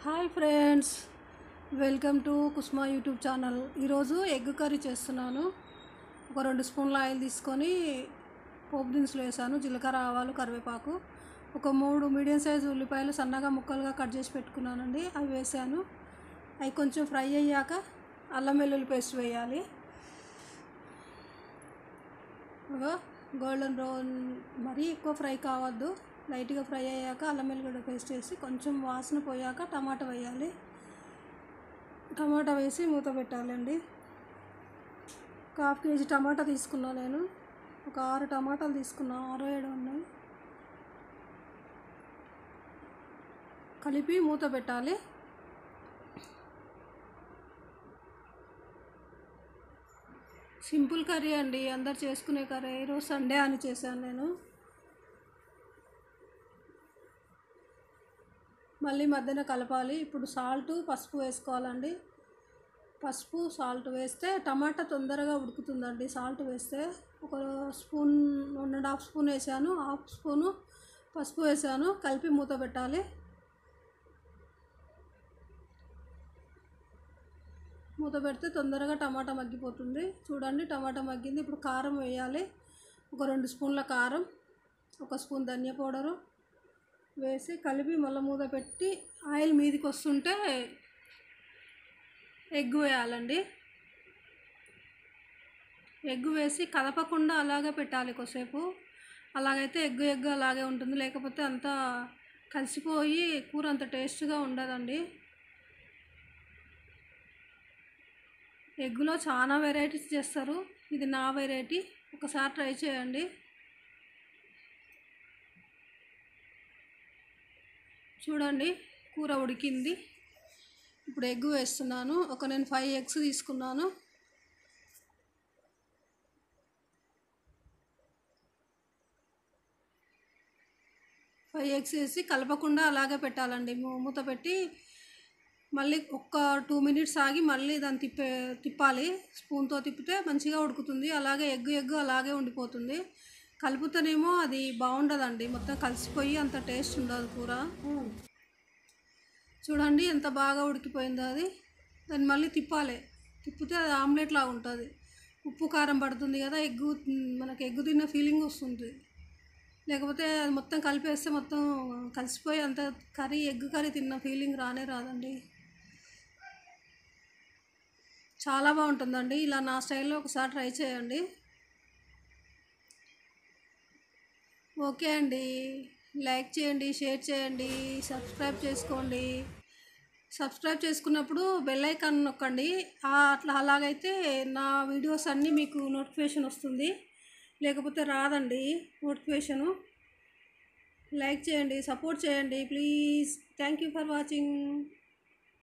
Hi friends, welcome to Kusma YouTube channel. ఈరోజు egg curry చేస్తున్నాను. ఒక 2 స్పూన్ల ఆయిల్ తీసుకొని పోపు దినుసులు వేసాను. జీలకర్ర, ఆవాలు, కరివేపాకు, ఒక 3 మీడియం సైజు ఉల్లిపాయలు సన్నగా ముక్కలుగా కట్ చేసి పెట్టుకున్నానండి. అవి వేసాను. అవి కొంచెం ఫ్రై అయ్యాక అల్లం వెల్లుల్లి పేస్ట్ వేయాలి. గోల్డెన్ బ్రౌన్, మరీ ఎక్కువ ఫ్రై కావద్దు, లైట్గా ఫ్రై అయ్యాక అల్లం వెల్లుల్లి పేస్ట్ వేసి కొంచెం వాసన పోయాక టమాటా వేయాలి. టమాటా వేసి మూత పెట్టాలండి. ఒక 1/2 కేజీ టమాటా తీసుకున్నా నేను. ఒక 6 టమాటాలు తీసుకున్నా, 6 7 ఉన్నాయి. కలిపి మూత పెట్టాలి. సింపుల్ కర్రీ అండి, అందరు చేసుకునే కర్రీ. ఈరోజు సండే అని చేశాను నేను. మళ్ళీ మధ్యన కలపాలి. ఇప్పుడు సాల్ట్, పసుపు వేసుకోవాలండి. పసుపు, సాల్ట్ వేస్తే టమాటా తొందరగా ఉడుకుతుందండి. సాల్ట్ వేస్తే ఒక స్పూన్, 1.5 స్పూన్ వేసాను. 1/2 స్పూను పసుపు వేసాను. కలిపి మూత పెట్టాలి. మూత పెడితే తొందరగా టమాటా మగ్గిపోతుంది. చూడండి, టమాటా మగ్గింది. ఇప్పుడు కారం వేయాలి. ఒక 2 స్పూన్ల కారం, 1 స్పూన్ ధనియా పౌడరు వేసి కలిపి మళ్ళీ మూత పెట్టి ఆయిల్ మీదికి వస్తుంటే ఎగ్ వేయాలండి. ఎగ్ వేసి కదపకుండా అలాగే పెట్టాలి కొద్దిసేపు. అలాగైతే ఎగ్ అలాగే ఉంటుంది, లేకపోతే అంతా కలిసిపోయి కూర అంత టేస్ట్గా ఉండదండి. ఎగ్గులో చాలా వెరైటీస్ చేస్తారు, ఇది నా వెరైటీ. ఒకసారి ట్రై చేయండి. చూడండి, కూర ఉడికింది. ఇప్పుడు ఎగ్ వేస్తున్నాను. నేను 5 ఎగ్స్ తీసుకున్నాను. ఎగ్స్ వేసి కలపకుండా అలాగే పెట్టాలండి. మూత పెట్టి మళ్ళీ ఒక 2 మినిట్స్ ఆగి మళ్ళీ దాన్ని తిప్పాలి. స్పూన్తో తిప్పితే మంచిగా ఉడుకుతుంది. అలాగే ఎగ్ అలాగే ఉండిపోతుంది. కలుపుతేనేమో అది బాగుండదండి, మొత్తం కలిసిపోయి అంత టేస్ట్ ఉండదు కూర. చూడండి ఎంత బాగా ఉడికిపోయిందో అది. దాన్ని మళ్ళీ తిప్పాలి. తిప్పితే అది ఆమ్లెట్ లాగా ఉంటుంది. ఉప్పు కారం పడుతుంది కదా, మనకి ఎగ్ తిన్న ఫీలింగ్ వస్తుంది. లేకపోతే అది మొత్తం కలిపేస్తే మొత్తం కలిసిపోయి అంత ఎగ్ కర్రీ తిన్న ఫీలింగ్ రాదండి. చాలా బాగుంటుందండి. ఇలా నా స్టైల్లో ఒకసారి ట్రై చేయండి. ఓకే అండి, లైక్ చేయండి, షేర్ చేయండి, సబ్స్క్రైబ్ చేసుకోండి. సబ్స్క్రైబ్ చేసుకున్నప్పుడు బెల్ ఐకాన్ నొక్కండి. అలాగైతే నా వీడియోస్ అన్నీ మీకు నోటిఫికేషన్ వస్తుంది, లేకపోతే రాదండి నోటిఫికేషను. లైక్ చేయండి, సపోర్ట్ చేయండి please. Thank you for watching.